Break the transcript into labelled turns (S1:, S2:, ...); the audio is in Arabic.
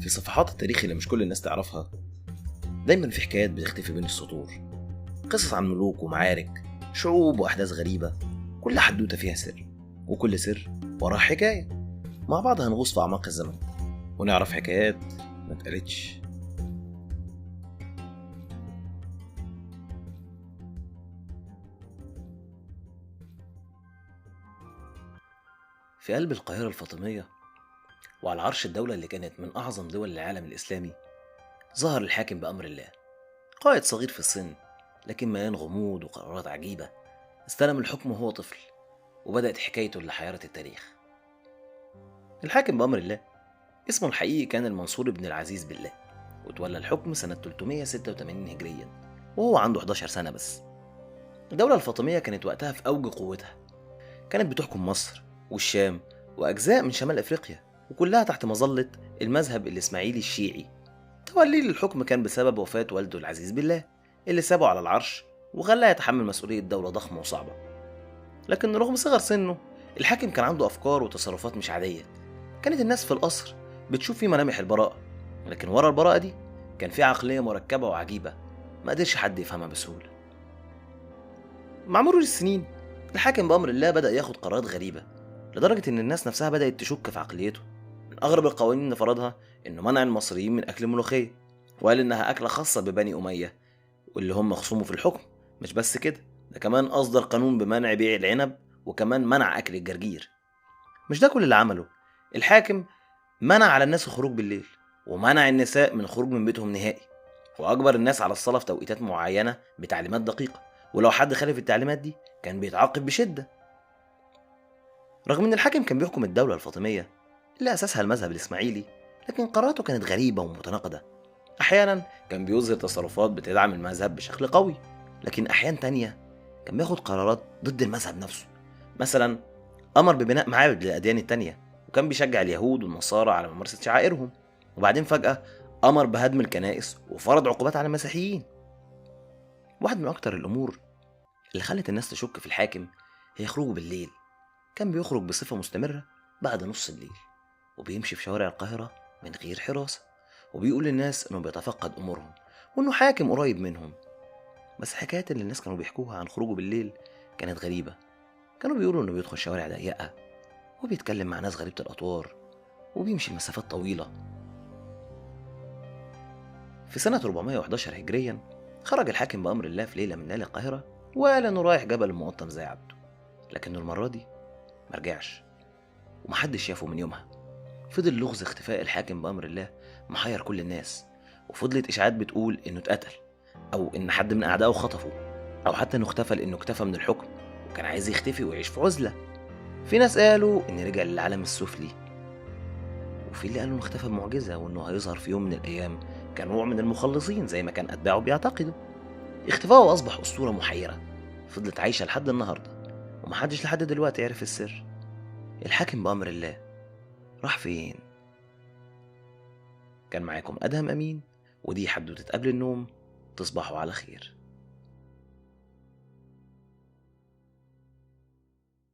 S1: في صفحات التاريخ اللي مش كل الناس تعرفها دايما في حكايات بتختفي بين السطور، قصص عن ملوك ومعارك، شعوب وأحداث غريبة. كل حدوتة فيها سر، وكل سر وراه حكاية. مع بعض هنغوص في أعماق الزمن ونعرف حكايات ما اتقالتش. في قلب القاهرة الفاطمية وعلى عرش الدولة اللي كانت من أعظم دول العالم الإسلامي، ظهر الحاكم بأمر الله، قائد صغير في السن لكن مليان غموض وقرارات عجيبة. استلم الحكم وهو طفل، وبدأت حكايته اللي حيرت التاريخ. الحاكم بأمر الله اسمه الحقيقي كان المنصور بن العزيز بالله، وتولى الحكم سنة 386 هجريا وهو عنده 11 سنة بس. الدولة الفاطمية كانت وقتها في أوج قوتها، كانت بتحكم مصر والشام وأجزاء من شمال أفريقيا، وكلها تحت مظلة المذهب الإسماعيلي الشيعي. توليه للحكم كان بسبب وفاة والده العزيز بالله اللي سابه على العرش وخلاه يتحمل مسؤولية دولة ضخمة وصعبة. لكن رغم صغر سنه، الحاكم كان عنده أفكار وتصرفات مش عادية. كانت الناس في القصر بتشوف فيه ملامح البراءة، لكن ورا البراءة دي كان في عقلية مركبة وعجيبة ما قدرش حد يفهمها بسهولة. مع مرور السنين، الحاكم بأمر الله بدأ ياخد قرارات غريبة لدرجة إن الناس نفسها بدأت تشك في عقليته. من أغرب القوانين اللي فرضها إنه منع المصريين من أكل الملوخية، وقال إنها أكلة خاصة ببني أمية واللي هم خصومه في الحكم. مش بس كده، ده كمان أصدر قانون بمنع بيع العنب، وكمان منع أكل الجرجير. مش ده كل اللي عمله، الحاكم منع على الناس الخروج بالليل، ومنع النساء من الخروج من بيتهم نهائي، وأجبر الناس على الصلاة في توقيتات معينة بتعليمات دقيقة، ولو حد خالف التعليمات دي كان بيتعاقب بشدة. رغم إن الحاكم كان بيحكم الدولة الفاطمية اللي أساسها المذهب الإسماعيلي، لكن قراراته كانت غريبة ومتناقضة. أحيانا كان بيظهر تصرفات بتدعم المذهب بشكل قوي، لكن أحيان تانية كان بياخد قرارات ضد المذهب نفسه. مثلا أمر ببناء معابد للأديان التانية، وكان بيشجع اليهود والنصارى على ممارسة شعائرهم، وبعدين فجأة أمر بهدم الكنائس وفرض عقوبات على المسيحيين. واحد من أكتر الأمور اللي خلت الناس تشك في الحاكم هي خروجه بالليل. كان بيخرج بصفة مستمرة بعد نص الليل، وبيمشي في شوارع القاهرة من غير حراسة، وبيقول للناس إنه بيتفقد أمورهم وإنه حاكم قريب منهم. بس الحكايات اللي الناس كانوا بيحكوها عن خروجه بالليل كانت غريبة. كانوا بيقولوا إنه بيدخل شوارع ضيقة، وبيتكلم مع ناس غريبة الأطوار، وبيمشي مسافات طويلة. في سنة 411 هجريا خرج الحاكم بأمر الله في ليلة من ليالي القاهرة، وقال إنه رايح جبل المقطم زي عادته، لكنه المرة دي مرجعش، ومحدش شافه من يومها. فضل لغز اختفاء الحاكم بأمر الله محير كل الناس، وفضلت إشاعات بتقول إنه اتقتل، أو إن حد من أعدائه خطفه، أو حتى إنه اختفى لأنه اكتفى من الحكم وكان عايز يختفي ويعيش في عزلة. في ناس قالوا إن رجع للعالم السفلي، وفي اللي قالوا إنه اختفى بمعجزة وإنه هيظهر في يوم من الأيام كنوع من المخلصين زي ما كان أتباعه بيعتقدوا. اختفاؤه أصبح أسطورة محيرة فضلت عايشة لحد النهاردة، ومحدش لحد دلوقتي عرف السر. الحاكم بأمر الله راح فين؟ كان معاكم أدهم أمين، ودي حدوتة قبل النوم. تصبحوا على خير.